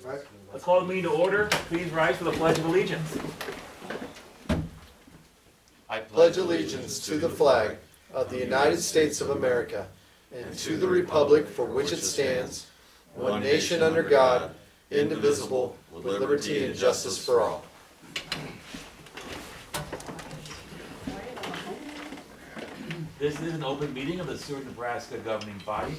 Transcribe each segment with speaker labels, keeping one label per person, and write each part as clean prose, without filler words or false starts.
Speaker 1: Right.
Speaker 2: Let's call the meeting to order. Please rise for the Pledge of Allegiance.
Speaker 3: I pledge allegiance to the flag of the United States of America and to the republic for which it stands, one nation under God, indivisible, with liberty and justice for all.
Speaker 2: This is an open meeting of the Seward, Nebraska governing body.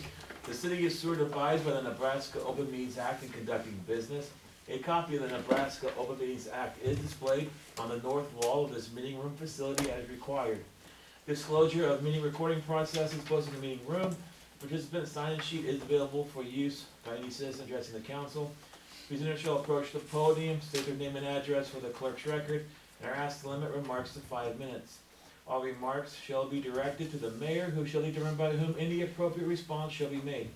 Speaker 2: The city of Seward abides by the Nebraska Open Meetings Act in conducting business. A copy of the Nebraska Open Meetings Act is displayed on the north wall of this meeting room facility as required. Disclosure of meeting recording process is posted in the meeting room. Participant sign-in sheet is available for use by any citizen addressing the council. Presenters shall approach the podium, state their name and address for the clerk's record, and are asked to limit remarks to 5 minutes. All remarks shall be directed to the mayor, who shall determine by whom any appropriate response shall be made.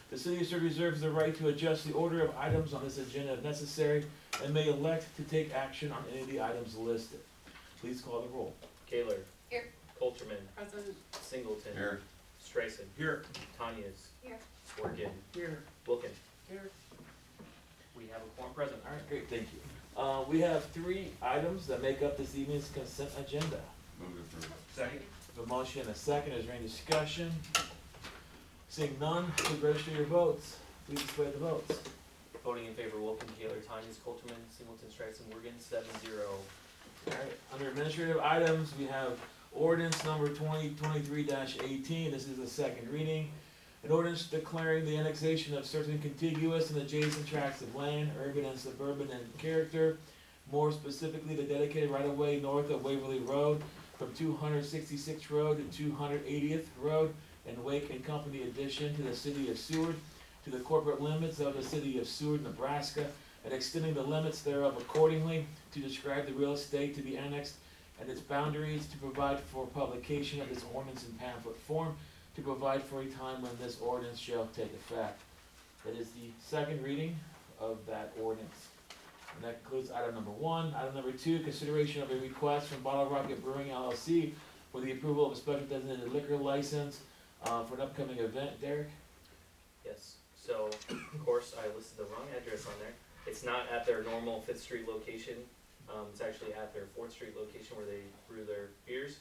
Speaker 2: The city of Seward reserves the right to adjust the order of items on this agenda if necessary, and may elect to take action on any of the items listed. Please call the roll.
Speaker 4: Kaler.
Speaker 5: Here.
Speaker 4: Colterman.
Speaker 5: Present.
Speaker 4: Singleton.
Speaker 3: Here.
Speaker 4: Streisand.
Speaker 2: Here.
Speaker 4: Tanyas.
Speaker 5: Here.
Speaker 4: Morgan.
Speaker 2: Here.
Speaker 4: Wilkin.
Speaker 5: Here.
Speaker 4: We have a quorum present.
Speaker 2: All right, great, thank you. We have 3 items that make up this evening's consent agenda.
Speaker 3: Move to approve.
Speaker 4: Second.
Speaker 2: A motion and a second. Is there any discussion? Seeing none, please register your votes. Please display the votes.
Speaker 4: Voting in favor, Wilkin, Kaler, Tanyas, Colterman, Singleton, Streisand, Morgan, 7-0.
Speaker 2: All right, under administrative items, we have ordinance number 2023-18. This is the second reading. An ordinance declaring the annexation of certain contiguous and adjacent tracts of land, urban and suburban in character. More specifically, the dedicated right-of-way north of Waverly Road from 266th Road to 280th Road and Wake and Company addition to the city of Seward, to the corporate limits of the city of Seward, Nebraska, and extending the limits thereof accordingly, to describe the real estate to be annexed and its boundaries, to provide for publication of this ordinance in pamphlet form, to provide for a time when this ordinance shall take effect. That is the second reading of that ordinance. And that concludes item number 1. Item number 2, consideration of a request from Bottle Rocket Brewing LLC for the approval of a special designated liquor license for an upcoming event. Derek?
Speaker 4: Yes. So, of course, I listed the wrong address on there. It's not at their normal 5th Street location. It's actually at their 4th Street location where they brew their beers.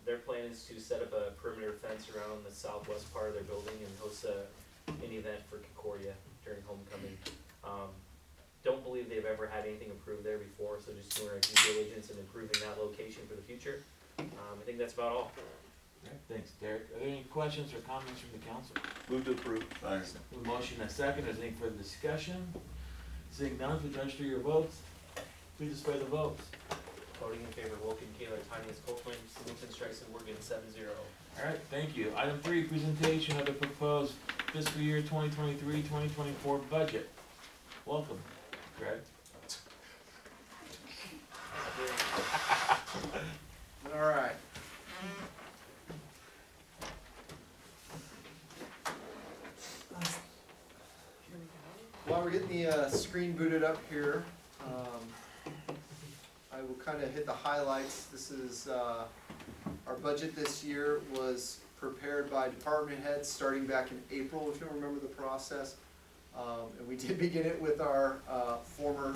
Speaker 4: Their plan is to set up a perimeter fence around the southwest part of their building and host an event for Concordia during homecoming. Don't believe they've ever had anything approved there before, so just doing our due diligence and improving that location for the future. I think that's about all.
Speaker 2: All right, thanks, Derek. Are there any questions or comments from the council?
Speaker 3: Move to approve. Thanks.
Speaker 2: A motion and a second. Is there any further discussion? Seeing none, please register your votes. Please display the votes.
Speaker 4: Voting in favor, Wilkin, Kaler, Tanyas, Colterman, Singleton, Streisand, Morgan, 7-0.
Speaker 2: All right, thank you. Item 3, presentation of the proposed fiscal year 2023-2024 budget. Welcome, Greg.
Speaker 1: All right. While we're getting the screen booted up here, I will kind of hit the highlights. This is our budget this year was prepared by department heads starting back in April, if you don't remember the process. And we did begin it with our former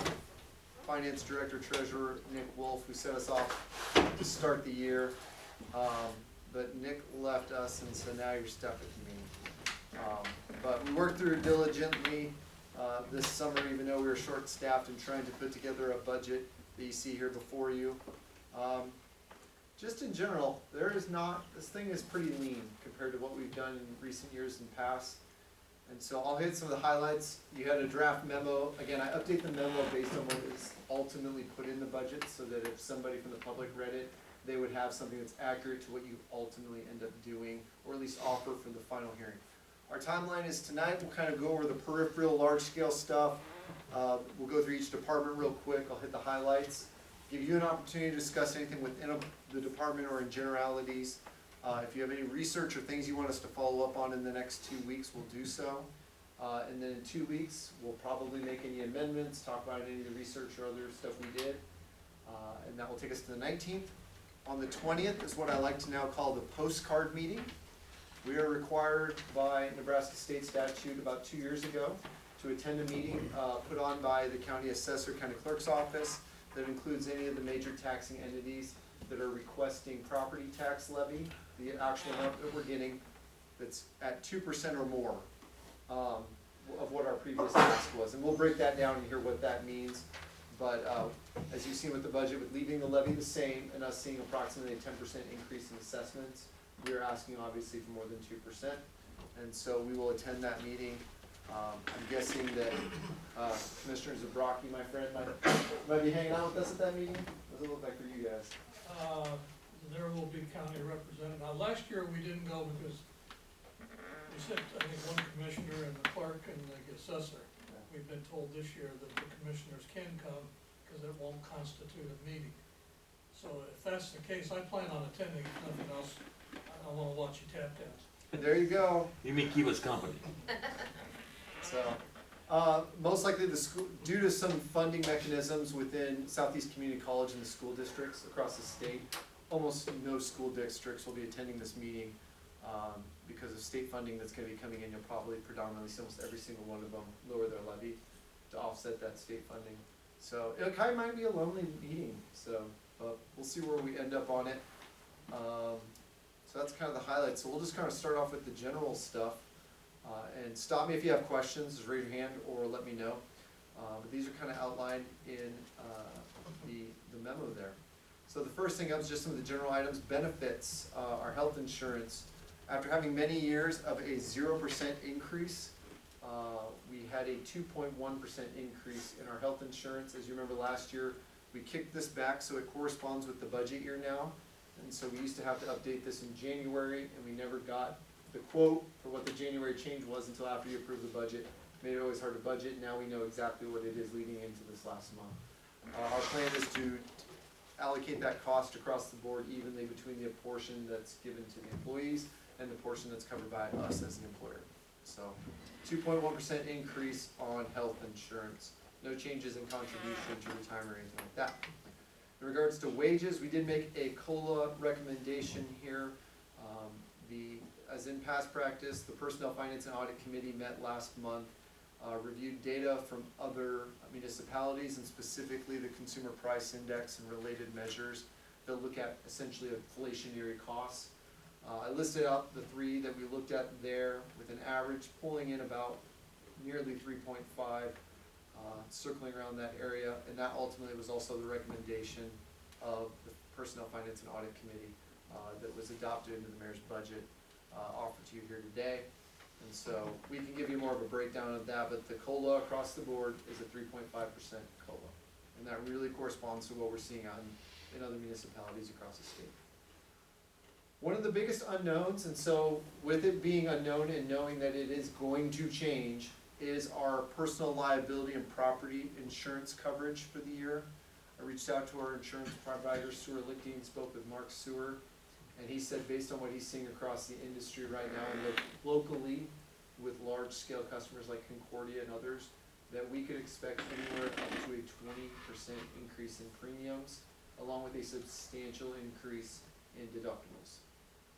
Speaker 1: finance director, treasurer, Nick Wolf, who set us off to start the year. But Nick left us, and so now you're stuck with me. But we worked through it diligently this summer, even though we were short-staffed and trying to put together a budget that you see here before you. Just in general, this thing is pretty lean compared to what we've done in recent years and past. And so I'll hit some of the highlights. You had a draft memo. Again, I update the memo based on what is ultimately put in the budget, so that if somebody from the public read it, they would have something that's accurate to what you ultimately end up doing, or at least offer for the final hearing. Our timeline is tonight. We'll kind of go over the peripheral, large-scale stuff. We'll go through each department real quick. I'll hit the highlights. Give you an opportunity to discuss anything within the department or in generalities. If you have any research or things you want us to follow up on in the next 2 weeks, we'll do so. And then in 2 weeks, we'll probably make any amendments, talk about any of the research or other stuff we did. And that will take us to the 19th. On the 20th is what I like to now call the postcard meeting. We are required by Nebraska state statute about 2 years ago to attend a meeting, put on by the county assessor, county clerk's office, that includes any of the major taxing entities that are requesting property tax levy, the actual amount that we're getting, that's at 2% or more, of what our previous ask was. And we'll break that down and hear what that means. But as you've seen with the budget, with leaving the levy the same and us seeing approximately a 10% increase in assessments, we are asking obviously for more than 2%. And so we will attend that meeting. I'm guessing that Commissioner Zabrocki, my friend, might be hanging out with us at that meeting. What does it look like for you guys?
Speaker 5: There will be county representative. Now, last year we didn't go because we sent, I think, one commissioner and the clerk and the assessor. We've been told this year that the commissioners can come because it won't constitute a meeting. So if that's the case, I plan on attending, if nothing else. I wanna watch you tap dance.
Speaker 1: There you go.
Speaker 2: You mean keep us company?
Speaker 1: So, most likely the school, due to some funding mechanisms within Southeast Community College and the school districts across the state, almost no school districts will be attending this meeting, because of state funding that's gonna be coming in. You'll probably predominantly see almost every single one of them lower their levy to offset that state funding. So it kind of might be a lonely meeting, so, but we'll see where we end up on it. So that's kind of the highlights. So we'll just kind of start off with the general stuff. And stop me if you have questions, just raise your hand or let me know. But these are kind of outlined in the memo there. So the first thing up is just some of the general items. Benefits, our health insurance. After having many years of a 0% increase, we had a 2.1% increase in our health insurance. As you remember last year, we kicked this back so it corresponds with the budget year now. And so we used to have to update this in January, and we never got the quote for what the January change was until after you approved the budget. Made it always hard to budget. Now we know exactly what it is leading into this last month. Our plan is to allocate that cost across the board evenly between the portion that's given to the employees and the portion that's covered by us as an employer. So 2.1% increase on health insurance. No changes in contribution to retirement or anything like that. In regards to wages, we did make a COLA recommendation here. As in past practice, the Personnel Finance and Audit Committee met last month, reviewed data from other municipalities and specifically the Consumer Price Index and related measures that look at essentially inflationary costs. I listed out the three that we looked at there with an average pulling in about nearly 3.5, circling around that area, and that ultimately was also the recommendation of the Personnel Finance and Audit Committee that was adopted into the mayor's budget offered to you here today. And so we can give you more of a breakdown of that, but the COLA across the board is a 3.5% COLA. And that really corresponds to what we're seeing out in other municipalities across the state. One of the biggest unknowns, and so with it being unknown and knowing that it is going to change, is our personal liability and property insurance coverage for the year. I reached out to our insurance provider, Seward, and spoke with Mark Seward, and he said based on what he's seeing across the industry right now and locally with large-scale customers like Concordia and others, that we could expect anywhere up to a 20% increase in premiums, along with a substantial increase in deductibles.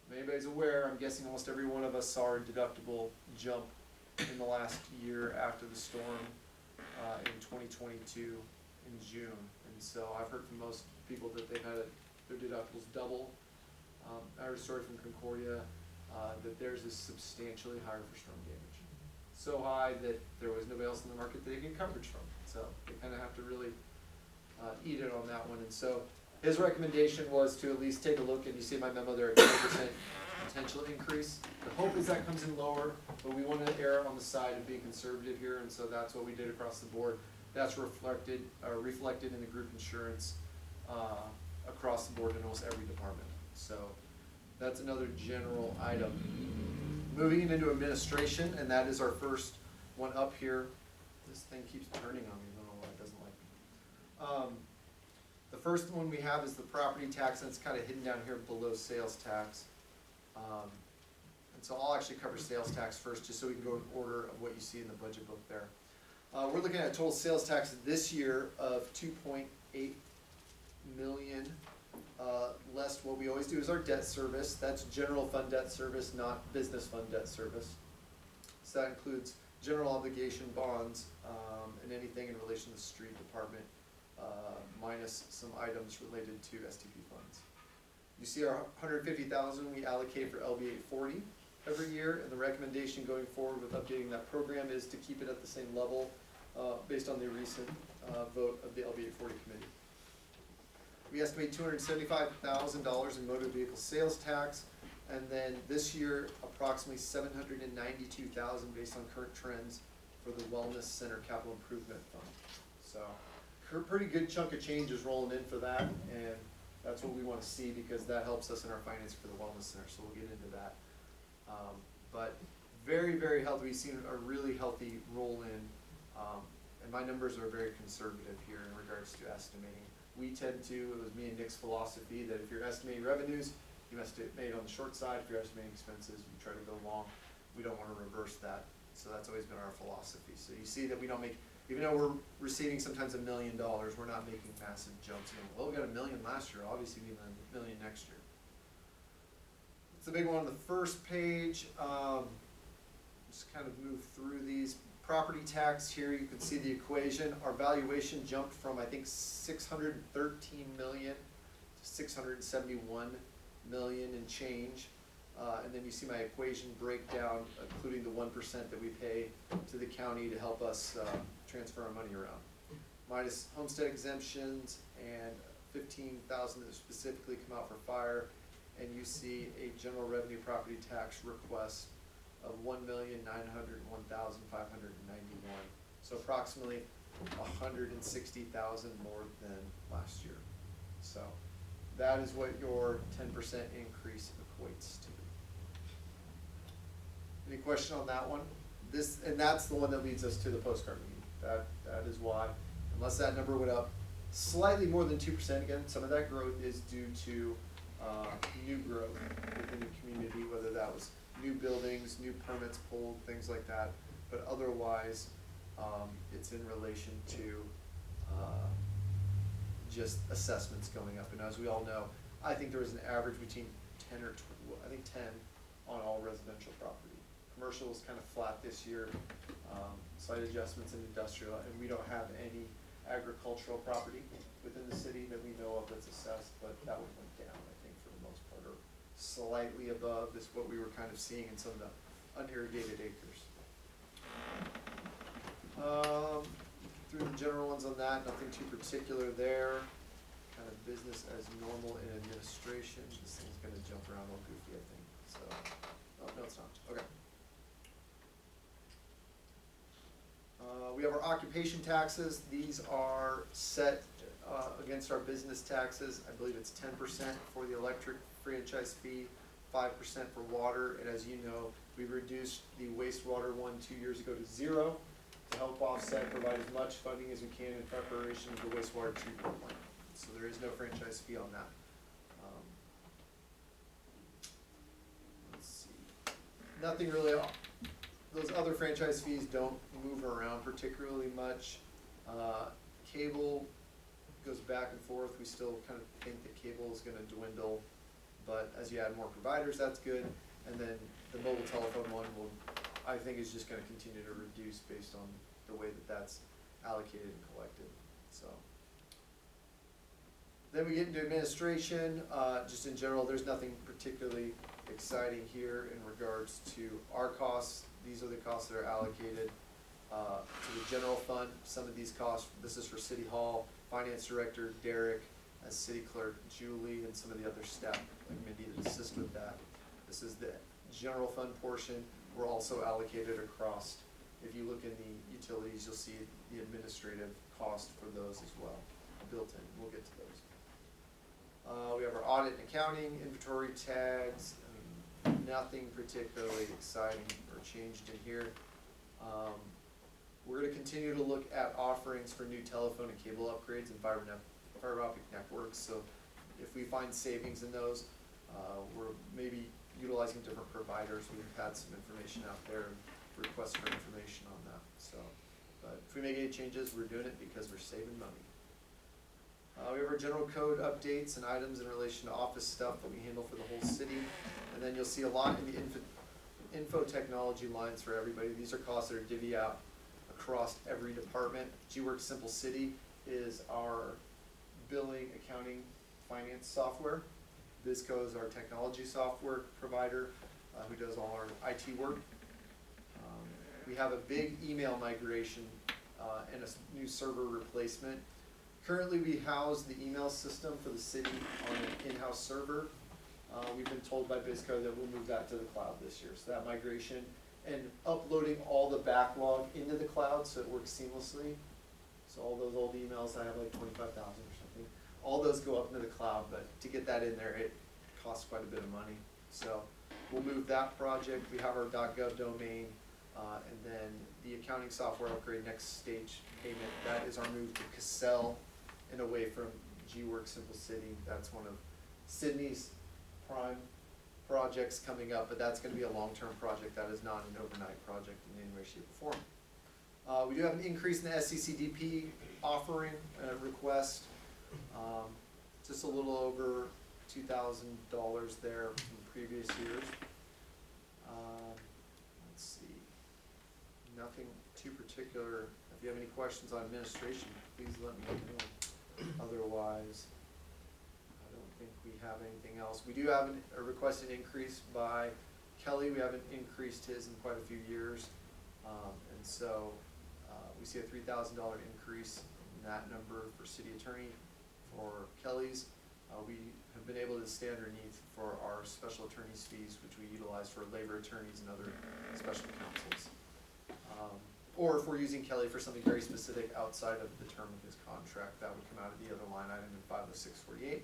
Speaker 1: If anybody's aware, I'm guessing almost every one of us saw our deductible jump in the last year after the storm in 2022 in June. And so I've heard from most people that they've had their deductibles double. I heard a story from Concordia that theirs is substantially higher for storm damage. So high that there was nobody else in the market that they get coverage from. So they kind of have to really eat it on that one. And so his recommendation was to at least take a look, and you see in my memo there, a 20% potential increase. The hope is that comes in lower, but we want to err on the side of being conservative here, and so that's what we did across the board. That's reflected in the group insurance across the board in almost every department. So that's another general item. Moving into administration, and that is our first one up here. This thing keeps turning on me, I don't know why it doesn't like me. The first one we have is the property tax, and it's kind of hidden down here below sales tax. And so I'll actually cover sales tax first, just so we can go in order of what you see in the budget book there. We're looking at total sales tax this year of $2.8 million. Less what we always do is our debt service. That's general fund debt service, not business fund debt service. So that includes general obligation bonds, and anything in relation to the street department, minus some items related to STP funds. You see our $150,000 we allocate for LB 840 every year, and the recommendation going forward with updating that program is to keep it at the same level, based on the recent vote of the LB 840 committee. We estimate $275,000 in motor vehicle sales tax, and then this year, approximately $792,000 based on current trends for the Wellness Center Capital Improvement Fund. So, a pretty good chunk of change is rolling in for that, and that's what we want to see because that helps us in our finance for the Wellness Center, so we'll get into that. But very, very healthy. We've seen a really healthy roll in, and my numbers are very conservative here in regards to estimating. We tend to, it was me and Nick's philosophy that if you're estimating revenues, you estimate on the short side. If you're estimating expenses, you try to go long. We don't want to reverse that. So that's always been our philosophy. So you see that we don't make, even though we're receiving sometimes $1 million, we're not making massive jumps. Well, we got $1 million last year, obviously we need $1 million next year. It's a big one on the first page. Just kind of move through these. Property tax here, you can see the equation. Our valuation jumped from I think 613 million to 671 million and change. And then you see my equation breakdown, including the 1% that we pay to the county to help us transfer our money around. Minus homestead exemptions and 15,000 that specifically come out for fire. And you see a general revenue property tax request of 1,901,591. So approximately 160,000 more than last year. So that is what your 10% increase equates to. Any question on that one? And that's the one that leads us to the postcard meeting. That is why, unless that number went up slightly more than 2%, again, some of that growth is due to new growth within the community, whether that was new buildings, new permits pulled, things like that. But otherwise, it's in relation to just assessments going up. And as we all know, I think there was an average between 10 or 12, I think 10 on all residential property. Commercial is kind of flat this year, slight adjustments in industrial, and we don't have any agricultural property within the city that we know of that's assessed, but that one went down, I think, for the most part, or slightly above this what we were kind of seeing in some of the unirrigated acres. Through the general ones on that, nothing too particular there. Kind of business as normal in administration. This thing's gonna jump around all goofy, I think. So, oh, no, it's not. Okay. We have our occupation taxes. These are set against our business taxes. I believe it's 10% for the electric franchise fee, 5% for water, and as you know, we reduced the wastewater one 2 years ago to 0 to help offset, provide as much funding as we can in preparation of the wastewater treatment plant. So there is no franchise fee on that. Let's see. Nothing really. Those other franchise fees don't move around particularly much. Cable goes back and forth. We still kind of think that cable is going to dwindle, but as you add more providers, that's good. And then the mobile telephone one will, I think, is just going to continue to reduce based on the way that that's allocated and collected. So then we get into administration. Just in general, there's nothing particularly exciting here in regards to our costs. These are the costs that are allocated to the general fund. Some of these costs, this is for City Hall, Finance Director Derek, as City Clerk Julie, and some of the other staff like Mindy that assist with that. This is the general fund portion. We're also allocated across. If you look in the utilities, you'll see the administrative cost for those as well, built in. We'll get to those. We have our audit and accounting, inventory tags. Nothing particularly exciting or changed in here. We're going to continue to look at offerings for new telephone and cable upgrades and fiber optic networks. So if we find savings in those, we're maybe utilizing different providers. We've had some information out there, requests for information on that. So, but if we make any changes, we're doing it because we're saving money. We have our general code updates and items in relation to office stuff that we handle for the whole city. And then you'll see a lot in the info technology lines for everybody. These are costs that are divvied out across every department. G-Works Simple City is our billing, accounting, finance software. Visco is our technology software provider, who does all our IT work. We have a big email migration and a new server replacement. Currently, we house the email system for the city on an in-house server. We've been told by Visco that we'll move that to the cloud this year. So that migration and uploading all the backlog into the cloud so it works seamlessly. So all those old emails, I have like 25,000 or something, all those go up into the cloud, but to get that in there, it costs quite a bit of money. So we'll move that project. We have our .gov domain, and then the accounting software upgrade, next stage payment, that is our move to Cassell and away from G-Works Simple City. That's one of Sydney's prime projects coming up, but that's gonna be a long-term project. That is not an overnight project in any way, shape, or form. We do have an increase in the SCCDP offering request. Just a little over $2,000 there from previous years. Let's see, nothing too particular. If you have any questions on administration, please let me know. Otherwise, I don't think we have anything else. We do have a requested increase by Kelly. We haven't increased his in quite a few years. And so we see a $3,000 increase in that number for city attorney for Kelly's. We have been able to stay underneath for our special attorney's fees, which we utilize for labor attorneys and other special counsels. Or if we're using Kelly for something very specific outside of the term of his contract, that would come out of the other line item in 50648.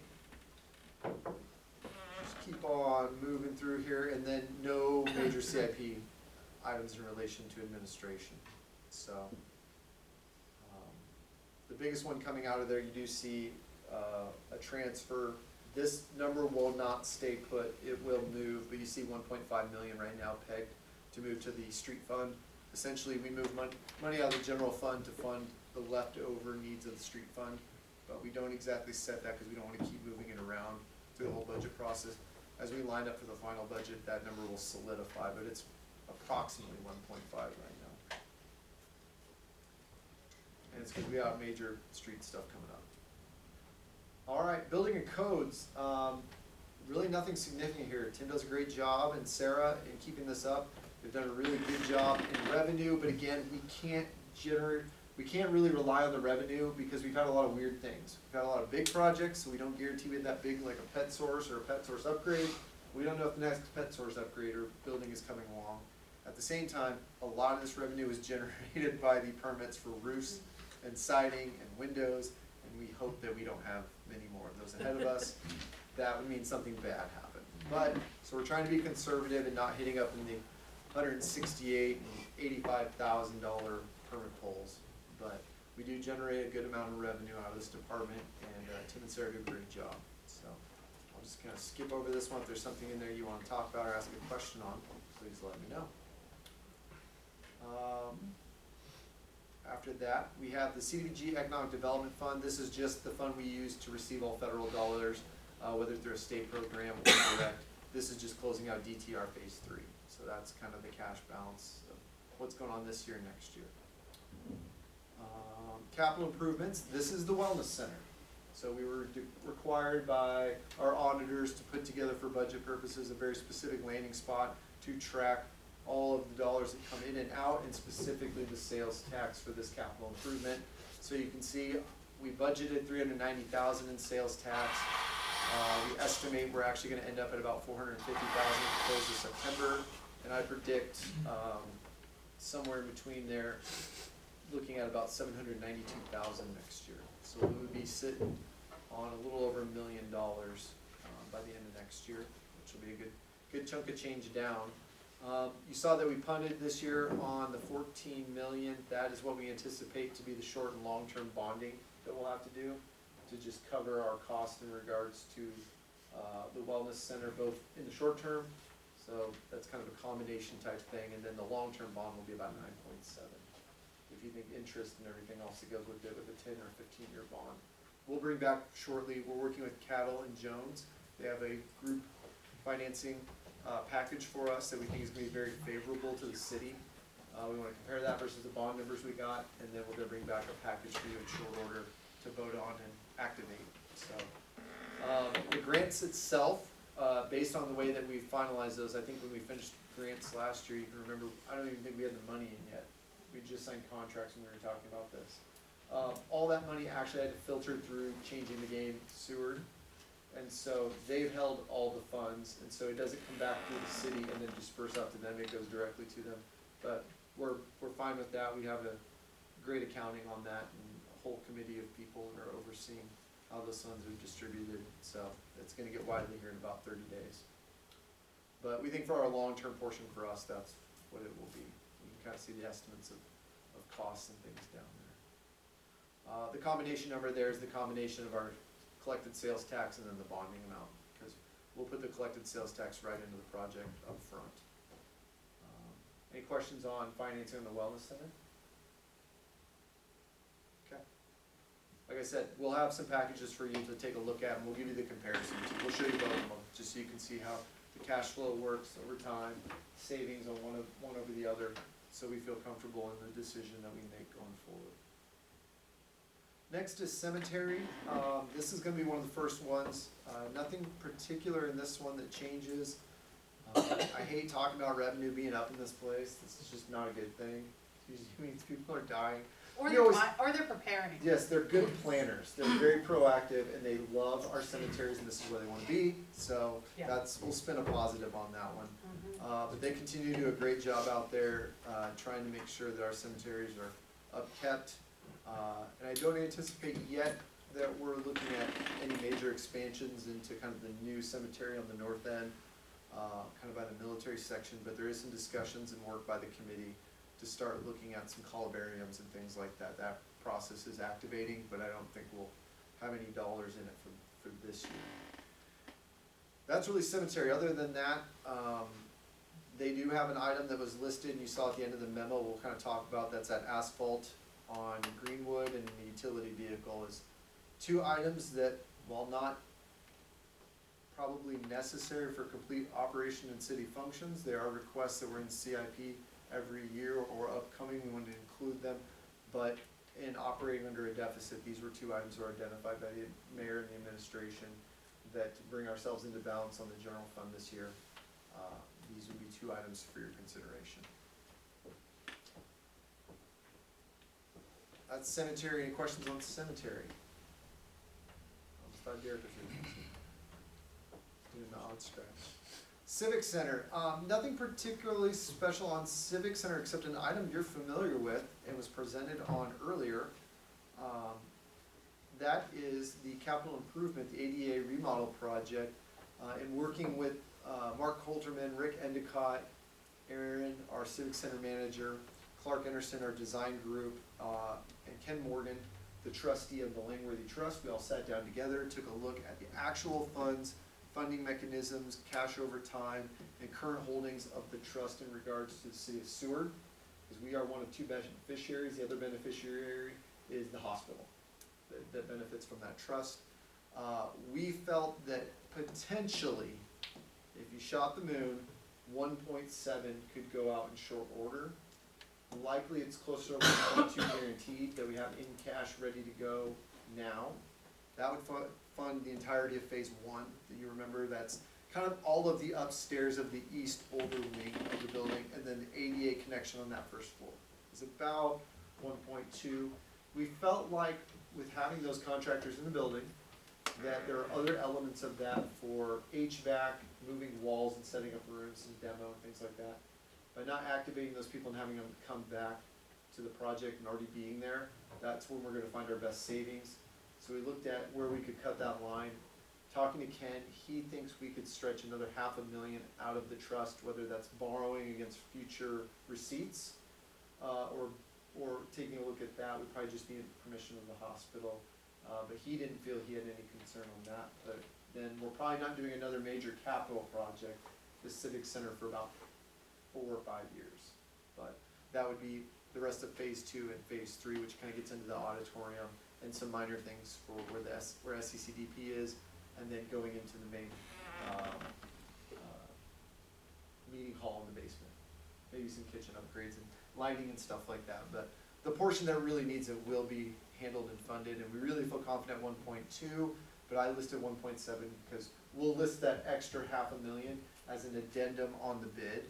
Speaker 1: Just keep on moving through here, and then no major CIP items in relation to administration. So the biggest one coming out of there, you do see a transfer. This number will not stay put, it will move, but you see 1.5 million right now pegged to move to the street fund. Essentially, we move money out of the general fund to fund the leftover needs of the street fund, but we don't exactly set that because we don't want to keep moving it around through the whole budget process. As we line up for the final budget, that number will solidify, but it's approximately 1.5 right now. And it's because we have major street stuff coming up. All right, building and codes. Really nothing significant here. Tim does a great job, and Sarah, in keeping this up. They've done a really good job in revenue, but again, we can't really rely on the revenue because we've had a lot of weird things. We've had a lot of big projects, so we don't guarantee we have that big, like a pet source or a pet source upgrade. We don't know if the next pet source upgrade or building is coming along. At the same time, a lot of this revenue is generated by the permits for roofs and siding and windows, and we hope that we don't have many more of those ahead of us. That would mean something bad happened. But, so we're trying to be conservative and not hitting up in the $168,000 and $85,000 permit polls. But we do generate a good amount of revenue out of this department, and Tim and Sarah do a great job. So I'll just kind of skip over this one. If there's something in there you want to talk about or ask a question on, please let me know. After that, we have the CDBG Economic Development Fund. This is just the fund we use to receive all federal dollars, whether through a state program or direct. This is just closing out DTR Phase 3. So that's kind of the cash balance of what's going on this year and next year. Capital improvements, this is the Wellness Center. So we were required by our auditors to put together for budget purposes a very specific landing spot to track all of the dollars that come in and out, and specifically the sales tax for this capital improvement. So you can see we budgeted $390,000 in sales tax. We estimate we're actually going to end up at about $450,000 at the close of September, and I predict somewhere in between there, looking at about $792,000 next year. So we would be sitting on a little over $1 million by the end of next year, which will be a good chunk of change down. You saw that we punted this year on the $14 million. That is what we anticipate to be the short and long-term bonding that we'll have to do to just cover our costs in regards to the Wellness Center, both in the short term, so that's kind of a combination type thing, and then the long-term bond will be about 9.7. If you think interest and everything else that goes with it, with a 10 or 15-year bond. We'll bring back shortly, we're working with Cattle and Jones. They have a group financing package for us that we think is gonna be very favorable to the city. We wanna compare that versus the bond numbers we got, and then we're gonna bring back a package for you in short order to vote on and activate, so. The grants itself, based on the way that we finalized those, I think when we finished grants last year, you can remember, I don't even think we had the money in yet. We just signed contracts when we were talking about this. All that money actually had to filter through Changing the Game Seward. And so they've held all the funds, and so it doesn't come back through the city and then disperse out to them, it goes directly to them. But we're fine with that, we have a great accounting on that, and a whole committee of people are overseeing how those funds are distributed, so it's gonna get widely here in about 30 days. But we think for our long-term portion for us, that's what it will be. You can kind of see the estimates of costs and things down there. The combination number there is the combination of our collected sales tax and then the bonding amount, because we'll put the collected sales tax right into the project up front. Any questions on financing the wellness center? Okay. Like I said, we'll have some packages for you to take a look at, and we'll give you the comparisons. We'll show you both of them, just so you can see how the cash flow works over time, savings on one over the other, so we feel comfortable in the decision that we make going forward. Next is cemetery. This is gonna be one of the first ones. Nothing particular in this one that changes. I hate talking about revenue being up in this place. This is just not a good thing. It usually means people are dying.
Speaker 6: Or
Speaker 1: We
Speaker 6: they're,
Speaker 1: always-
Speaker 6: or they're preparing.
Speaker 1: Yes, they're good planners. They're very proactive, and they love our cemeteries, and this is where they wanna be. So
Speaker 6: Yeah.
Speaker 1: we'll spin a positive on that one.
Speaker 6: Mhm.
Speaker 1: But they continue to do a great job out there, trying to make sure that our cemeteries are upkept. And I don't anticipate yet that we're looking at any major expansions into kind of the new cemetery on the north end, kind of by the military section, but there is some discussions and work by the committee to start looking at some columbariums and things like that. That process is activating, but I don't think we'll have any dollars in it for this year. That's really cemetery. Other than that, they do have an item that was listed, and you saw at the end of the memo, we'll kind of talk about, that's that asphalt on Greenwood and the utility vehicle is two items that, while not probably necessary for complete operation and city functions, they are requests that were in CIP every year or upcoming, we wanted to include them. But in operating under a deficit, these were two items that were identified by the mayor and the administration that to bring ourselves into balance on the general fund this year. These would be two items for your consideration. That's cemetery. Any questions on cemetery? I'll just thought Derek was doing the odd scratch. Civic Center, nothing particularly special on Civic Center except an item you're familiar with and was presented on earlier. That is the capital improvement, the ADA remodel project, and working with Mark Holterman, Rick Endicott, Aaron, our Civic Center manager, Clark Anderson, our design group, and Ken Morgan, the trustee of the Langworthy Trust. We all sat down together, took a look at the actual funds, funding mechanisms, cash over time, and current holdings of the trust in regards to the city of Seward, because we are one of two beneficiaries. The other beneficiary is the hospital that benefits from that trust. We felt that potentially, if you shot the moon, 1.7 could go out in short order. Likely it's closer to 1.2 guaranteed that we have in cash ready to go now. That would fund the entirety of phase one. You remember that's kind of all of the upstairs of the east older wing of the building, and then the ADA connection on that first floor. It's about 1.2. We felt like with having those contractors in the building, that there are other elements of that for HVAC, moving walls and setting up rooms and demo and things like that. By not activating those people and having them come back to the project and already being there, that's when we're gonna find our best savings. So we looked at where we could cut that line. Talking to Ken, he thinks we could stretch another $500,000 out of the trust, whether that's borrowing against future receipts, or taking a look at that. Would probably just need permission of the hospital. But he didn't feel he had any concern on that. But then we're probably not doing another major capital project, the Civic Center, for about 4 or 5 years. But that would be the rest of phase 2 and phase 3, which kind of gets into the auditorium and some minor things for where SCCDP is, and then going into the main meeting hall in the basement. Maybe some kitchen upgrades and lighting and stuff like that, but the portion that really needs it will be handled and funded, and we really feel confident at 1.2, but I listed 1.7 because we'll list that extra $500,000 as an addendum on the bid.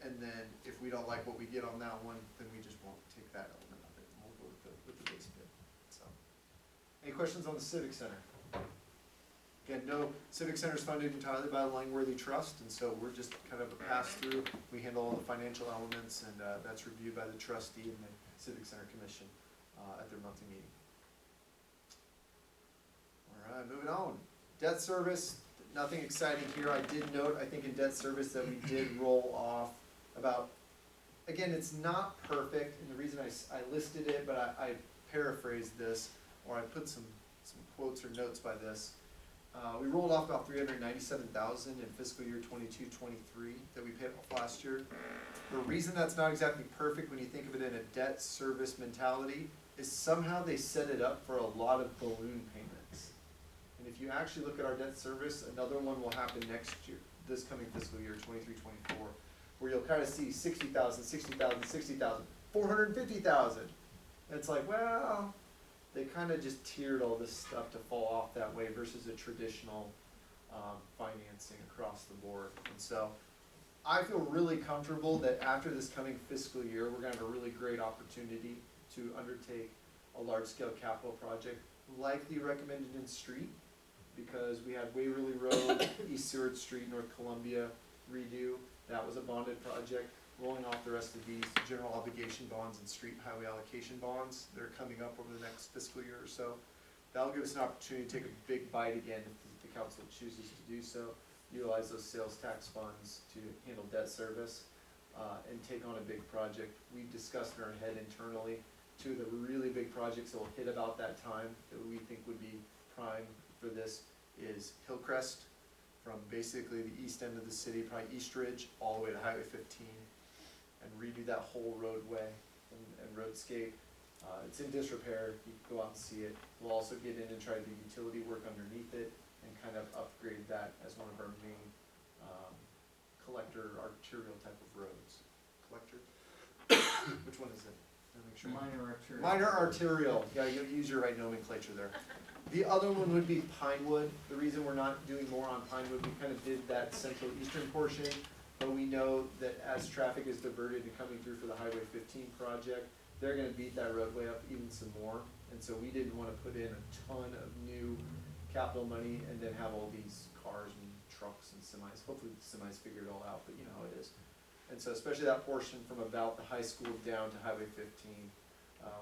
Speaker 1: And then if we don't like what we get on that one, then we just won't take that element of it, and we'll go with the base bid, so. Any questions on the Civic Center? Again, no, Civic Center is funded entirely by the Langworthy Trust, and so we're just kind of a pass-through. We handle all the financial elements, and that's reviewed by the trustee and the Civic Center Commission at their monthly meeting. All right, moving on. Debt service, nothing exciting here. I did note, I think in debt service that we did roll off about, again, it's not perfect, and the reason I listed it, but I paraphrased this, or I put some quotes or notes by this. We rolled off about $397,000 in fiscal year 22-23 that we paid off last year. The reason that's not exactly perfect when you think of it in a debt service mentality is somehow they set it up for a lot of balloon payments. And if you actually look at our debt service, another one will happen next year, this coming fiscal year 23-24, where you'll kind of see 60,000, 60,000, 60,000, 450,000. And it's like, well, they kind of just tiered all this stuff to fall off that way versus a traditional financing across the board. And so I feel really comfortable that after this coming fiscal year, we're gonna have a really great opportunity to undertake a large-scale capital project like the recommended in street, because we had Waverly Road, East Seward Street, North Columbia redo. That was a bonded project. Rolling off the rest of these general obligation bonds and street highway allocation bonds that are coming up over the next fiscal year or so. That'll give us an opportunity to take a big bite again if the council chooses to do so. Utilize those sales tax funds to handle debt service and take on a big project. We've discussed in our head internally two of the really big projects that will hit about that time that we think would be prime for this is Hillcrest, from basically the east end of the city, probably East Ridge, all the way to Highway 15, and redo that whole roadway and roadscape. It's in disrepair, you can go out and see it. We'll also get in and try to do utility work underneath it and kind of upgrade that as one of our main collector arterial type of roads. Collector? Which one is it? Make sure.
Speaker 6: Minor arterial.
Speaker 1: Minor arterial, yeah, you use your right nomenclature there. The other one would be Pinewood. The reason we're not doing more on Pinewood, we kind of did that central eastern portion, but we know that as traffic is diverted and coming through for the Highway 15 project, they're gonna beat that roadway up even some more. And so we didn't wanna put in a ton of new capital money and then have all these cars and trucks and semis. Hopefully the semis figure it all out, but you know how it is. And so especially that portion from about the high school down to Highway 15,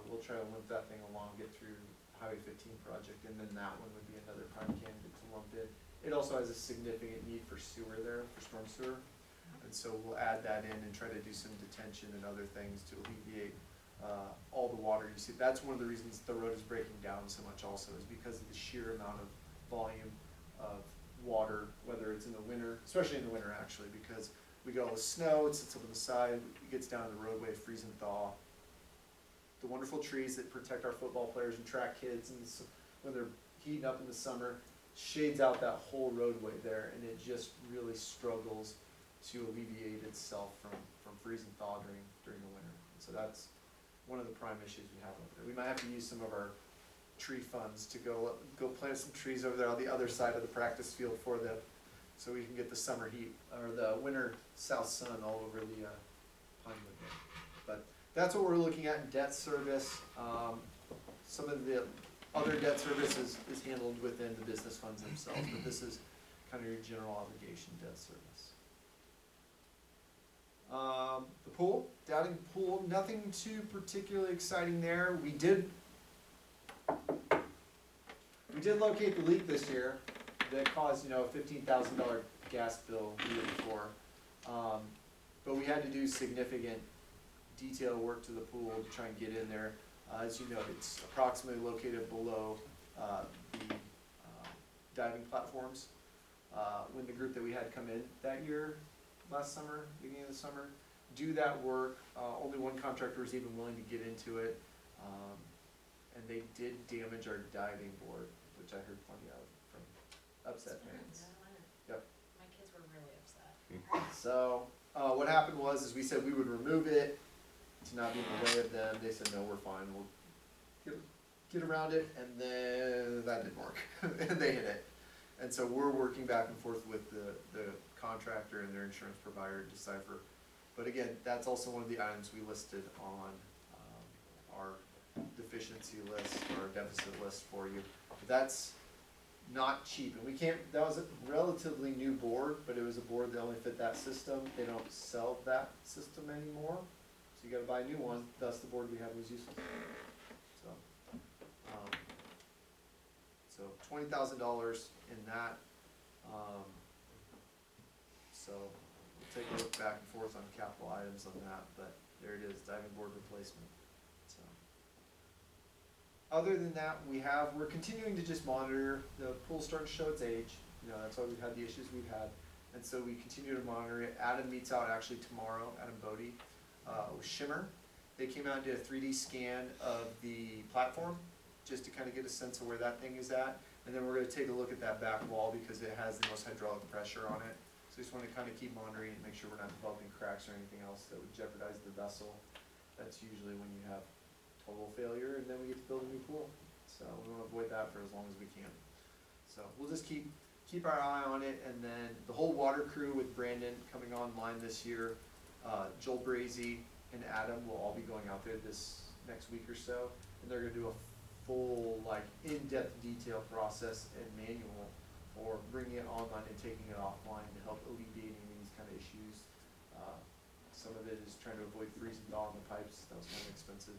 Speaker 1: we'll try to limp that thing along, get through Highway 15 project, and then that one would be another prime candidate to lump in. It also has a significant need for sewer there, for storm sewer. And so we'll add that in and try to do some detention and other things to alleviate all the water. You see, that's one of the reasons the road is breaking down so much also, is because of the sheer amount of volume of water, whether it's in the winter, especially in the winter actually, because we get all the snow, it sits up on the side, it gets down to the roadway, freeze and thaw. The wonderful trees that protect our football players and track kids, and when they're heating up in the summer, shades out that whole roadway there, and it just really struggles to alleviate itself from freeze and thaw during the winter. And so that's one of the prime issues we have over there. We might have to use some of our tree funds to go plant some trees over there on the other side of the practice field for them, so we can get the summer heat, or the winter south sun all over the Pinewood there. But that's what we're looking at in debt service. Some of the other debt service is handled within the business funds themselves, but this is kind of your general obligation debt service. The pool, doubting pool, nothing too particularly exciting there. We did locate the leak this year that caused, a $15,000 gas bill the year before. But we had to do significant detail work to the pool to try and get in there. As you know, it's approximately located below the diving platforms. When the group that we had come in that year, last summer, beginning of the summer, do that work, only one contractor was even willing to get into it, and they did damage our diving board, which I heard plenty of from upset parents. Yep.
Speaker 7: My kids were really upset.
Speaker 1: So, what happened was, is we said we would remove it to not be in the way of them. They said, no, we're fine, we'll get around it, and then that didn't work, and they hit it. And so we're working back and forth with the contractor and their insurance provider to decipher. But again, that's also one of the items we listed on our deficiency list, or deficit list for you. That's not cheap, and we can't, that was a relatively new board, but it was a board that only fit that system. They don't sell that system anymore, so you gotta buy a new one, thus the board we had was useless. So $20,000 in that, so we'll take a look back and forth on capital items on that, but there it is, diving board replacement, so. Other than that, we're continuing to just monitor, the pool's starting to show its age, you know, that's why we've had the issues we've had, and so we continue to monitor it. Adam meets out actually tomorrow, Adam Bodie, with Shimmer. They came out and did a 3D scan of the platform, just to kind of get a sense of where that thing is at, and then we're gonna take a look at that back wall because it has the most hydraulic pressure on it. So we just wanna kind of keep monitoring and make sure we're not developing cracks or anything else that would jeopardize the vessel. That's usually when you have total failure, and then we get to build a new pool. So we wanna avoid that for as long as we can. So we'll just keep our eye on it, and then the whole water crew with Brandon coming online this year, Joel Brazy and Adam will all be going out there this next week or so, and they're gonna do a full, like, in-depth detail process and manual for bringing it online and taking it offline to help alleviating these kind of issues. Some of it is trying to avoid freezing thaw in the pipes. That was kind of an expensive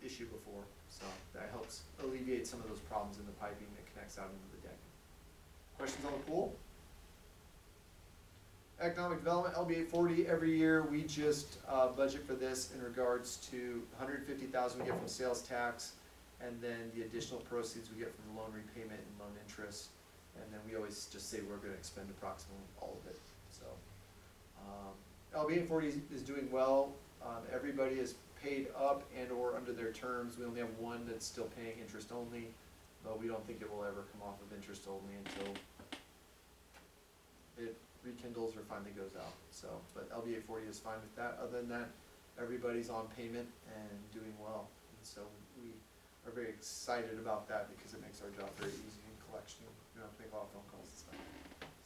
Speaker 1: issue before, so that helps alleviate some of those problems in the piping that connects out into the deck. Questions on the pool? Economic development, LB 840, every year we just budget for this in regards to $150,000 we get from sales tax, and then the additional proceeds we get from loan repayment and loan interest, and then we always just say we're gonna expend approximately all of it, so. LB 840 is doing well. Everybody is paid up and or under their terms. We only have one that's still paying interest only, but we don't think it will ever come off of interest only until it rekindles or finally goes out, so, but LB 840 is fine with that. Other than that, everybody's on payment and doing well, and so we are very excited about that because it makes our job very easy in collection. We don't have to make a lot of phone calls and stuff,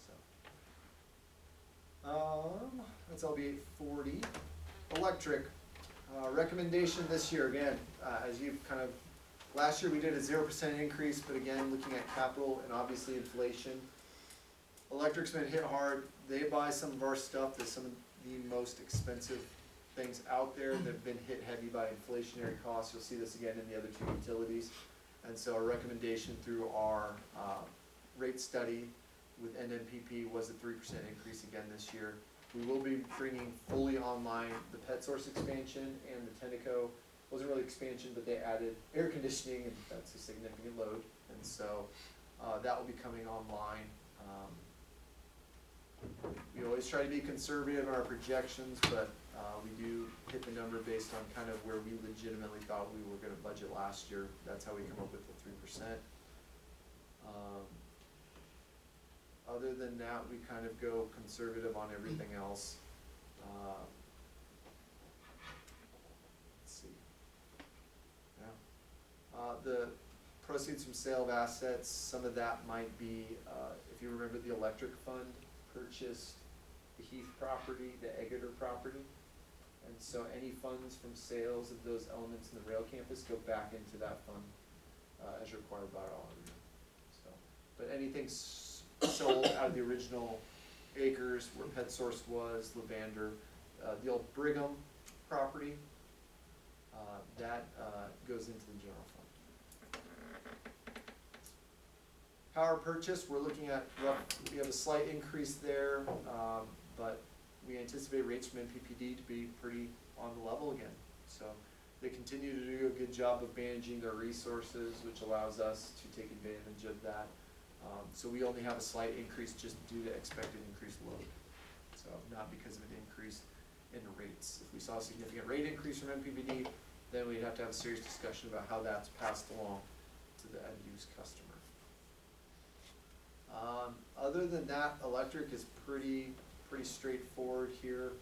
Speaker 1: so. That's LB 840. Electric, recommendation this year, again, as you've kind of, last year we did a 0% increase, but again, looking at capital and obviously inflation, electric's been hit hard. They buy some of our stuff that's some of the most expensive things out there that have been hit heavy by inflationary costs. You'll see this again in the other two utilities. And so our recommendation through our rate study with NMPP was a 3% increase again this year. We will be bringing fully online the PetSource expansion and the Tenneco. Wasn't really expansion, but they added air conditioning, and that's a significant load. And so that will be coming online. We always try to be conservative in our projections, but we do hit the number based on kind of where we legitimately thought we were gonna budget last year. That's how we come up with the 3%. Other than that, we kind of go conservative on everything else. Let's see. Yeah. The proceeds from sale of assets, some of that might be, if you remember, the electric fund purchased the Heath property, the Eggeter property. And so any funds from sales of those elements in the rail campus go back into that fund as required by our auditor. So, but anything sold out of the original acres where PetSource was, Lavander, the old Brigham property, that goes into the general fund. Power purchase, we're looking at we have a slight increase there, but we anticipate rates from NPPD to be pretty on the level again. So they continue to do a good job of managing their resources, which allows us to take advantage of that. So we only have a slight increase just due to expected increased load. So not because of an increase in rates. If we saw a significant rate increase from NPPD, then we'd have to have a serious discussion about how that's passed along to the end use customer. Other than that, electric is pretty pretty straightforward here.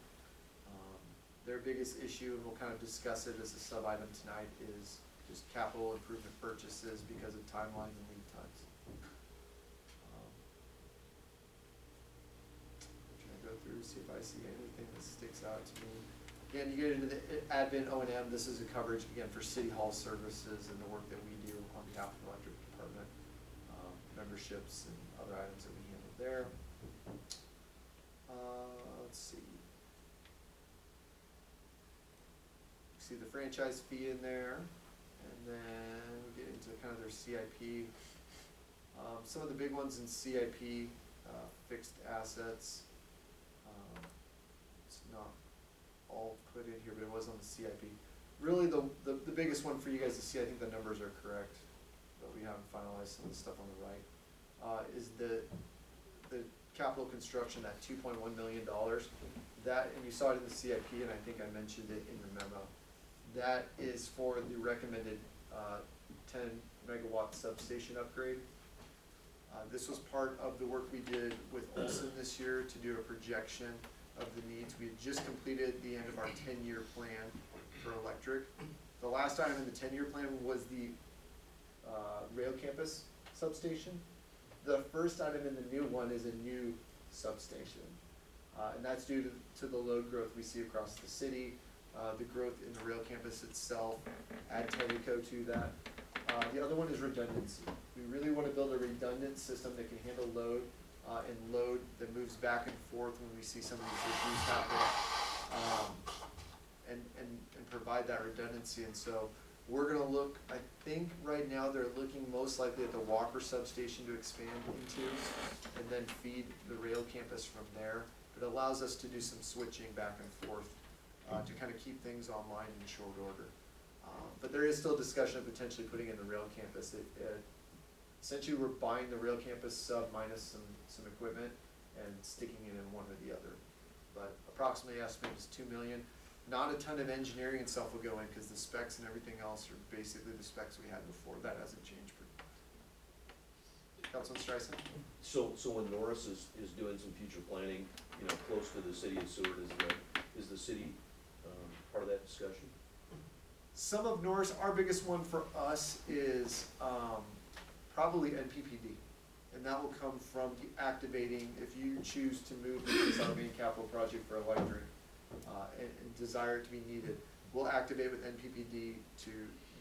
Speaker 1: Their biggest issue, and we'll kind of discuss it as a sub-item tonight, is just capital improvement purchases because of timelines and lead times. Trying to go through, see if I see anything that sticks out to me. Again, you get into the admin O&M, this is a coverage, again, for city hall services and the work that we do on behalf of the electric department, memberships and other items that we handle there. Let's see. See the franchise fee in there, and then we get into kind of their CIP. Some of the big ones in CIP, fixed assets. It's not all put in here, but it was on the CIP. Really, the biggest one for you guys to see, I think the numbers are correct, but we haven't finalized some of the stuff on the right, is the capital construction, that $2.1 million. That, and you saw it in the CIP, and I think I mentioned it in the memo. That is for the recommended 10 megawatt substation upgrade. This was part of the work we did with Olson this year to do a projection of the needs. We had just completed the end of our 10-year plan for electric. The last item in the 10-year plan was the rail campus substation. The first item in the new one is a new substation. And that's due to the load growth we see across the city, the growth in the rail campus itself, add Teleco to that. The other one is redundancy. We really want to build a redundant system that can handle load and load that moves back and forth when we see some of these issues happen, and provide that redundancy. And so we're going to look, I think right now they're looking most likely at the Walker substation to expand into and then feed the rail campus from there. But it allows us to do some switching back and forth to kind of keep things online in short order. But there is still discussion of potentially putting in the rail campus. Essentially, we're buying the rail campus sub minus some equipment and sticking it in one or the other. But approximately estimated is $2 million. Not a ton of engineering and stuff will go in because the specs and everything else are basically the specs we had before. That hasn't changed. Councilman Streisand?
Speaker 6: So when Norris is doing some future planning, close to the city of Seward, is the city part of that discussion?
Speaker 1: Some of Norris, our biggest one for us is probably NPPD. And that will come from activating, if you choose to move this as our main capital project for electric and desire it to be needed, we'll activate with NPPD to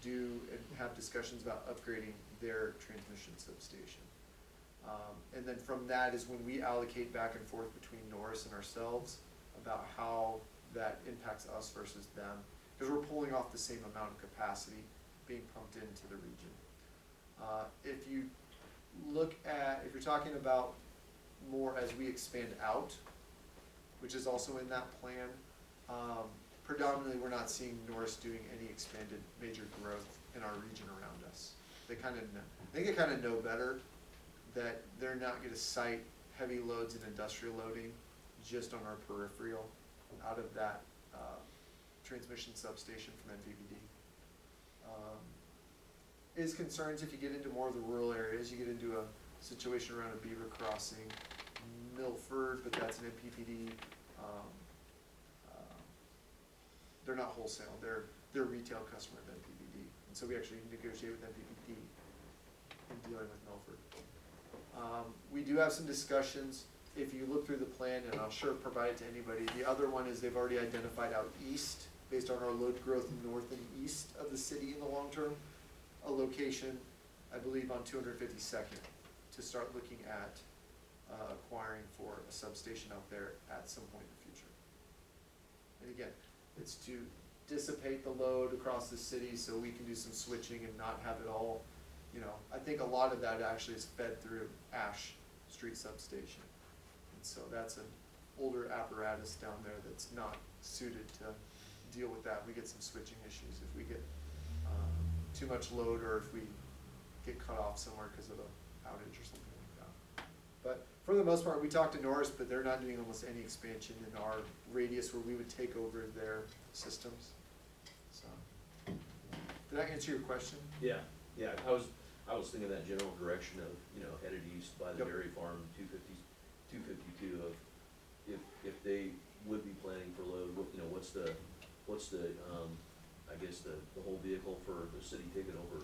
Speaker 1: do and have discussions about upgrading their transmission substation. And then from that is when we allocate back and forth between Norris and ourselves about how that impacts us versus them, because we're pulling off the same amount of capacity being pumped into the region. If you look at, if you're talking about more as we expand out, which is also in that plan, predominantly we're not seeing Norris doing any expanded major growth in our region around us. They kind of know, I think they kind of know better that they're not going to cite heavy loads and industrial loading just on our peripheral out of that transmission substation from NPPD. Is concerns if you get into more of the rural areas, you get into a situation around a beaver crossing, Milford, but that's an NPPD. They're not wholesale, they're a retail customer of NPPD. And so we actually negotiate with NPPD in dealing with Milford. We do have some discussions. If you look through the plan, and I'll sure provide it to anybody, the other one is they've already identified out east, based on our load growth north and east of the city in the long term, a location, I believe on 252nd, to start looking at acquiring for a substation out there at some point in the future. And again, it's to dissipate the load across the city so we can do some switching and not have it all, I think a lot of that actually is fed through Ash Street substation. And so that's an older apparatus down there that's not suited to deal with that. We get some switching issues if we get too much load or if we get cut off somewhere because of an outage or something like that. But for the most part, we talked to Norris, but they're not doing almost any expansion in our radius where we would take over their systems. So, did I answer your question?
Speaker 6: Yeah. I was thinking that general direction of, headed east by the
Speaker 1: Yep.
Speaker 6: dairy farm, 252 of, if if they would be planning for load, you know, what's the, I guess the whole vehicle for the city taking over?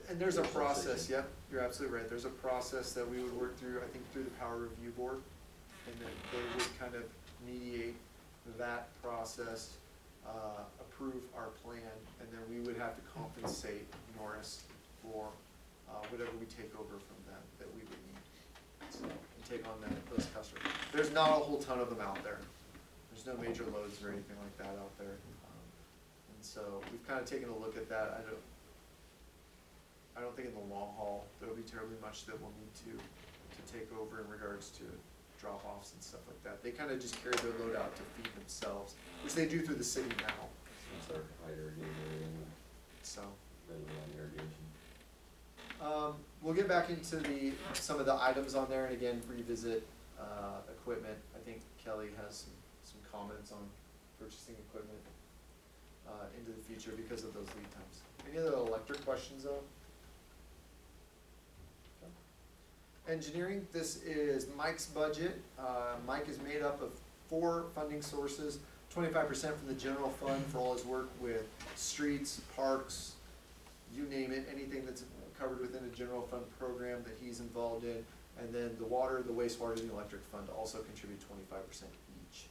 Speaker 1: And there's a process, yep, you're absolutely right, there's a process that we would work through, I think through the Power Review Board, and then they would kind of mediate that process, approve our plan, and then we would have to compensate Norris for, whatever we take over from them that we would need. So, and take on those customers. There's not a whole ton of them out there, there's no major loads or anything like that out there. And so, we've kind of taken a look at that, I don't think in the long haul, there'll be terribly much that we'll need to take over in regards to drop-offs and stuff like that. They kind of just carry their load out to feed themselves, which they do through the city now,
Speaker 7: It's our high irrigation,
Speaker 1: so.
Speaker 7: better than irrigation.
Speaker 1: We'll get back into some of the items on there, and again, revisit, equipment. I think Kelly has some comments on purchasing equipment, into the future because of those lead times. Any other electric questions though? Engineering, this is Mike's budget. Mike is made up of 4 funding sources, 25% from the general fund for all his work with streets, parks, you name it, anything that's covered within a general fund program that he's involved in. And then the water, the wastewater, and the electric fund also contribute 25% each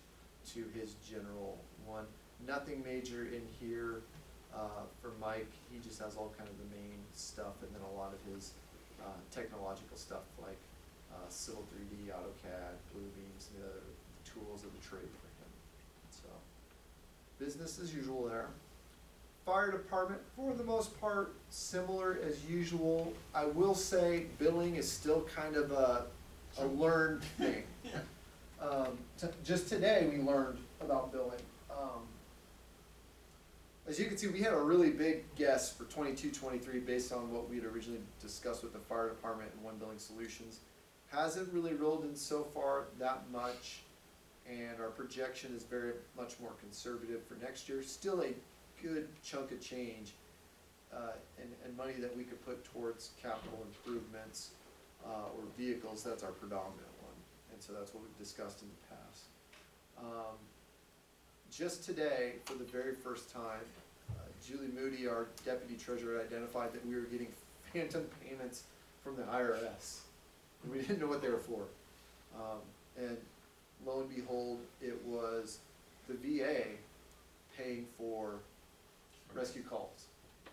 Speaker 1: to his general one. Nothing major in here for Mike, he just has all kind of the main stuff, and then a lot of his technological stuff like Civil 3D, AutoCAD, Bluebeam, some of the other tools of the trade for him. So, business as usual there. Fire department, for the most part, similar as usual. I will say billing is still kind of a learned thing. Just today we learned about billing. As you can see, we had a really big guess for 22-23 based on what we had originally discussed with the fire department and One Billing Solutions. Hasn't really rolled in so far that much, and our projection is very much more conservative for next year. Still a good chunk of change, and money that we could put towards capital improvements, or vehicles. That's our predominant one, and so that's what we've discussed in the past. Just today, for the very first time, Julie Moody, our deputy treasurer, identified that we were getting phantom payments from the IRS. We didn't know what they were for. And lo and behold, it was the VA paying for rescue calls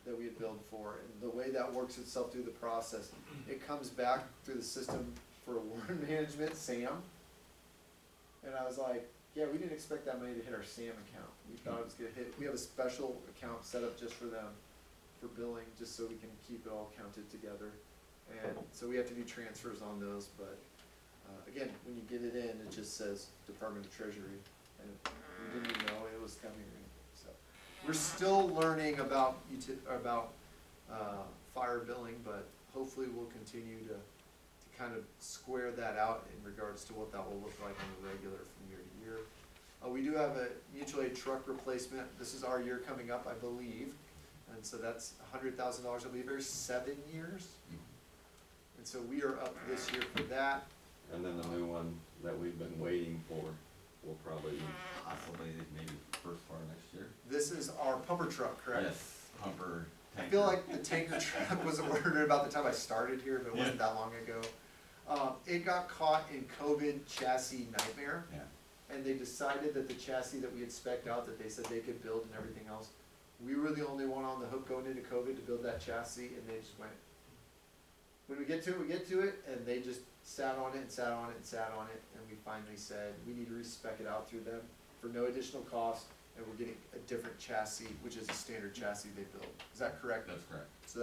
Speaker 1: that we had billed for. And the way that works itself through the process, it comes back through the system for warrant management, SAM. And I was like, yeah, we didn't expect that money to hit our SAM account. We thought it was gonna hit, we have a special account set up just for them, for billing, just so we can keep it all counted together. And so we have to do transfers on those, but, again, when you get it in, it just says Department of Treasury, and we didn't even know it was coming in, so. We're still learning about fire billing, but hopefully we'll continue to kind of square that out in regards to what that will look like on a regular from year to year. We do have a mutual aid truck replacement. This is our year coming up, I believe. And so that's $100,000, I believe, every 7 years. And so we are up this year for that.
Speaker 7: And then the new one that we've been waiting for will probably possibly maybe first part of next year.
Speaker 1: This is our pumper truck, correct?
Speaker 7: Yes, pumper,
Speaker 1: I
Speaker 7: tanker.
Speaker 1: feel like the tanker truck was ordered about the time I started here, but it wasn't that long ago. It got caught in COVID chassis nightmare.
Speaker 7: Yeah.
Speaker 1: And they decided that the chassis that we had spec'd out, that they said they could build and everything else, we were the only one on the hook going into COVID to build that chassis, and they just went, when we get to it, we get to it, and they just sat on it and sat on it and sat on it, and we finally said, we need to respec it out through them for no additional cost, and we're getting a different chassis, which is a standard chassis they build. Is that correct?
Speaker 7: That's correct.
Speaker 1: So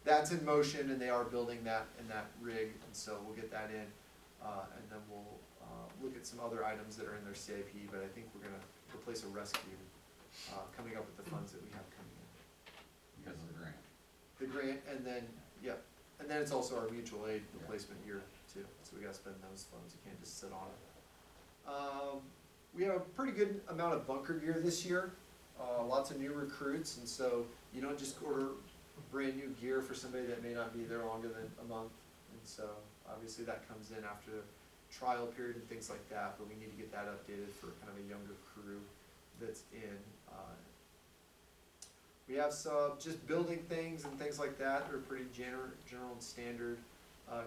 Speaker 1: that's in motion, and they are building that in that rig, and so we'll get that in, and then we'll look at some other items that are in their CIP, but I think we're gonna replace a rescue, coming up with the funds that we have coming in.
Speaker 7: Because of the grant.
Speaker 1: The grant, and then, yep, and then it's also our mutual aid replacement year too, so we gotta spend those funds, you can't just sit on it. We have a pretty good amount of bunker gear this year, lots of new recruits, and so you don't just order brand new gear for somebody that may not be there longer than a month, and so obviously that comes in after trial period and things like that, but we need to get that updated for kind of a younger crew that's in. We have some just building things and things like that that are pretty general and standard.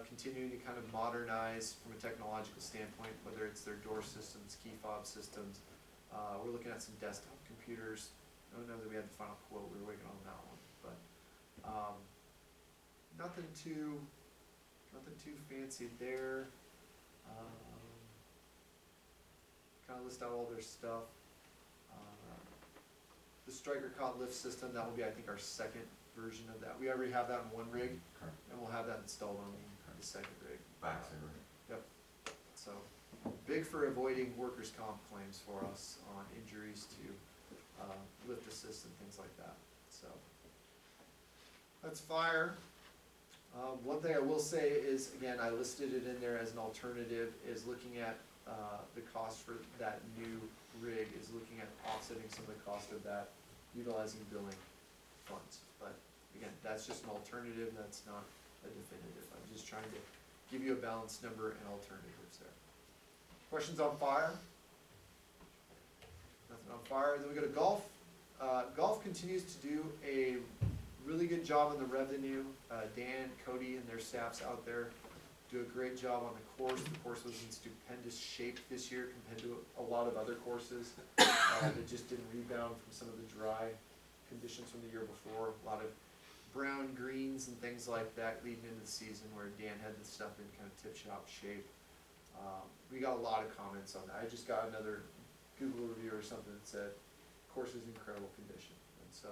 Speaker 1: Continuing to kind of modernize from a technological standpoint, whether it's their door systems, key fob systems. We're looking at some desktop computers. I don't know that we had the final quote, we were waiting on that one, but nothing too fancy there. Kind of list out all their stuff. The striker cot lift system, that will be, I think, our second version of that. We already have that in one rig, and we'll have that installed on the second rig.
Speaker 7: Backsaver.
Speaker 1: Yep. So, big for avoiding workers' comp claims for us on injuries to lift assist and things like that. So, that's fire. One thing I will say is, again, I listed it in there as an alternative, is looking at the cost for that new rig, is looking at offsetting some of the cost of that, utilizing billing funds. But again, that's just an alternative, that's not a definitive. I'm just trying to give you a balanced number and alternatives there. Questions on fire? Nothing on fire. Then we go to golf. Golf continues to do a really good job on the revenue. Dan, Cody, and their staffs out there do a great job on the course. The course was in stupendous shape this year compared to a lot of other courses that just didn't rebound from some of the dry conditions from the year before. A lot of brown greens and things like that leading into the season, where Dan had the stuff in kind of tip-top shape. We got a lot of comments on that. I just got another Google review or something that said, course is in incredible condition. And so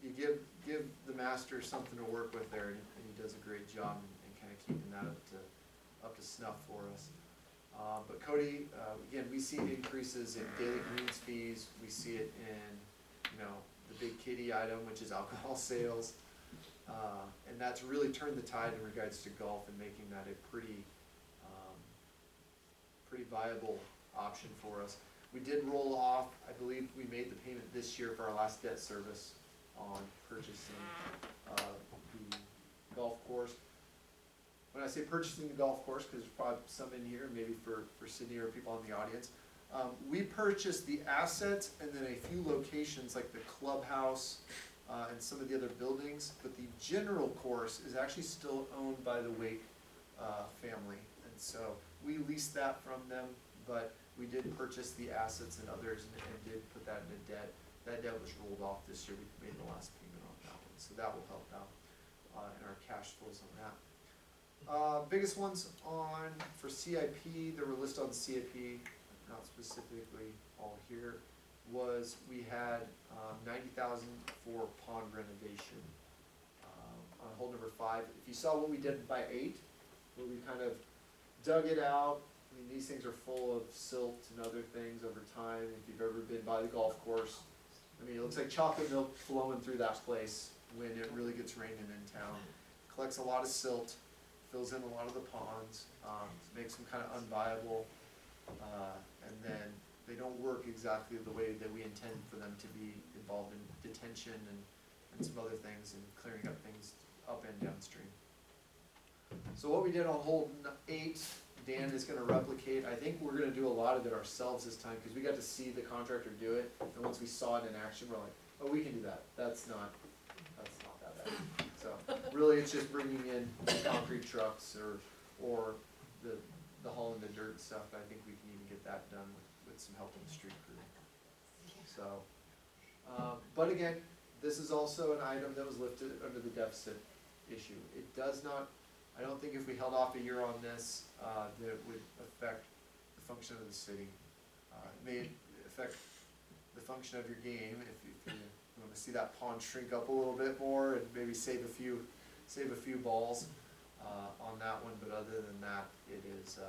Speaker 1: you give the master something to work with there, and he does a great job in kind of keeping that up to snuff for us. But Cody, again, we see increases in daily greens fees. We see it in, the big kitty item, which is alcohol sales. And that's really turned the tide in regards to golf and making that a pretty viable option for us. We did roll off, I believe we made the payment this year for our last debt service on purchasing the golf course. When I say purchasing the golf course, because there's probably some in here, maybe for Sydney or people in the audience, we purchased the assets and then a few locations like the clubhouse and some of the other buildings, but the general course is actually still owned by the Wake family. And so we leased that from them, but we did purchase the assets and others and did put that into debt. That debt was rolled off this year. We made the last payment on that one, so that will help out in our cash flows on that. Biggest ones for CIP that were listed on CIP, not specifically all here, was we had $90,000 for pond renovation on hole number 5. If you saw what we did by 8, where we kind of dug it out. I mean, these things are full of silt and other things over time. If you've ever been by the golf course, I mean, it looks like chocolate milk flowing through that place when it really gets raining in town. Collects a lot of silt, fills in a lot of the ponds, makes them kind of unviable, and then they don't work exactly the way that we intend for them to be, involved in detention and some other things and clearing up things up and downstream. So what we did on hole 8, Dan is gonna replicate. I think we're gonna do a lot of it ourselves this time, because we got to see the contractor do it, and once we saw it in action, we're like, oh, we can do that. That's not that bad. So really, it's just bringing in concrete trucks or the hauling the dirt and stuff. I think we can even get that done with some help from the street crew. So, but again, this is also an item that was lifted under the deficit issue. It does not, I don't think if we held off a year on this, that it would affect the function of the city. It may affect the function of your game if you want to see that pond shrink up a little bit more and maybe save a few balls on that one. But other than that, it is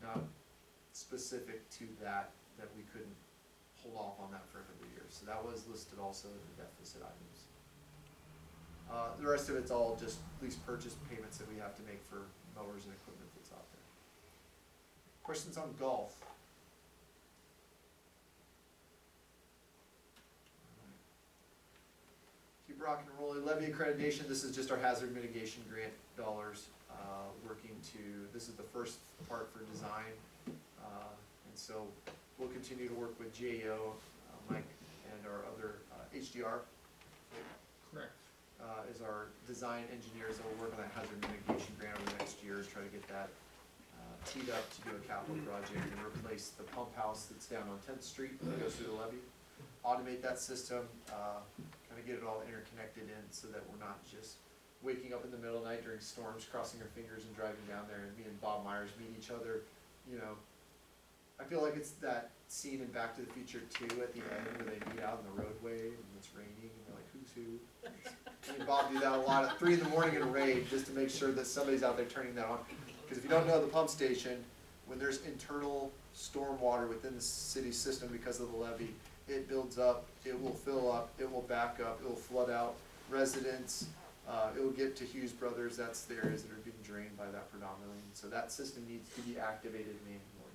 Speaker 1: not specific to that we couldn't hold off on that for another year. So that was listed also in the deficit items. The rest of it's all just lease purchase payments that we have to make for mowers and equipment that's out there. Questions on golf? A few rock and rolling. Levy accreditation, this is just our hazard mitigation grant dollars, working to, this is the first part for design. And so we'll continue to work with GAO, Mike, and our other, HDR.
Speaker 8: Correct.
Speaker 1: Is our design engineers that will work on that hazard mitigation grant over the next year, try to get that teed up to do a capital project and replace the pump house that's down on 10th Street that goes through the levee. Automate that system, kind of get it all interconnected in so that we're not just waking up in the middle of the night during storms, crossing our fingers and driving down there, and me and Bob Myers meet each other, you know. I feel like it's that scene in Back to the Future 2 at the end where they meet out in the roadway and it's raining and they're like, who's who? Me and Bob do that a lot at 3 in the morning in a raid just to make sure that somebody's out there turning that on. Because if you don't know, the pump station, when there's internal storm water within the city system because of the levee, it builds up, it will fill up, it will back up, it will flood out residents, it will get to Hughes Brothers, that's the areas that are being drained by that predominantly. And so that system needs to be activated manually,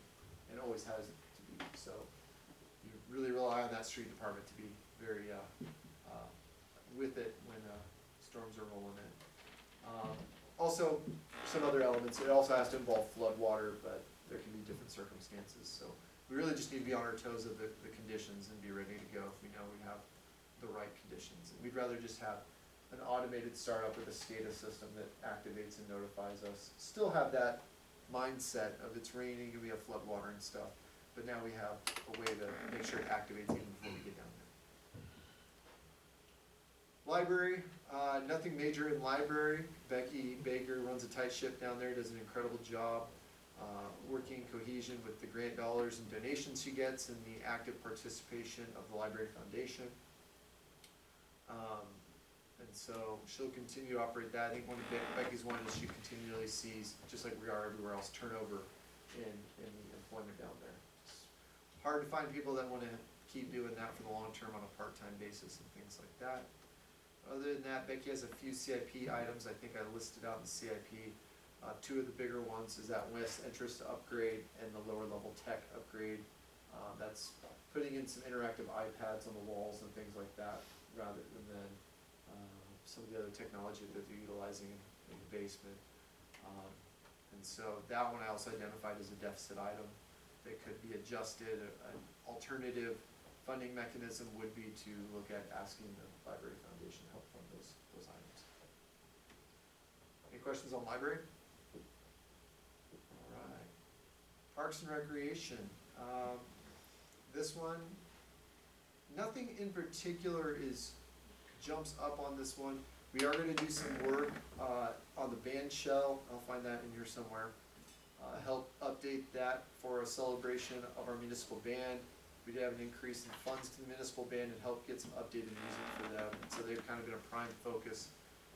Speaker 1: and always has to be. So you really rely on that street department to be very with it when storms are rolling in. Also, some other elements, it also has to involve flood water, but there can be different circumstances. So we really just need to be on our toes of the conditions and be ready to go if we know we have the right conditions. And we'd rather just have an automated startup with a SCADA system that activates and notifies us. Still have that mindset of it's raining and we have flood water and stuff, but now we have a way to make sure it activates even before we get down there. Library, nothing major in library. Becky Baker runs a tight ship down there, does an incredible job. Working cohesion with the grant dollars and donations she gets and the active participation of the Library Foundation. And so she'll continue to operate that. I think one of Becky's one is she continually sees, just like we are everywhere else, turnover in the employment down there. It's hard to find people that want to keep doing that for the long term on a part-time basis and things like that. Other than that, Becky has a few CIP items I think I listed out in the CIP. Two of the bigger ones is that West entrance upgrade and the lower level tech upgrade. That's putting in some interactive iPads on the walls and things like that, rather than some of the other technology that they're utilizing in the basement. And so that one I also identified as a deficit item that could be adjusted. An alternative funding mechanism would be to look at asking the Library Foundation to help fund those items. Any questions on library? All right. Parks and Recreation. This one, nothing in particular jumps up on this one. We are going to do some work on the band shell. I'll find that in here somewhere. Help update that for a celebration of our municipal band. We did have an increase in funds to the municipal band and help get some updated music for them. So they've kind of been a prime focus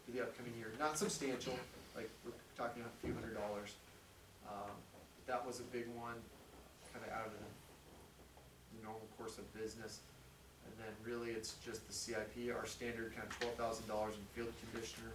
Speaker 1: for the upcoming year. Not substantial, like we're talking a few $100s. That was a big one, kind of out of the normal course of business. And then really it's just the CIP, our standard kind of $12,000 in field conditioner.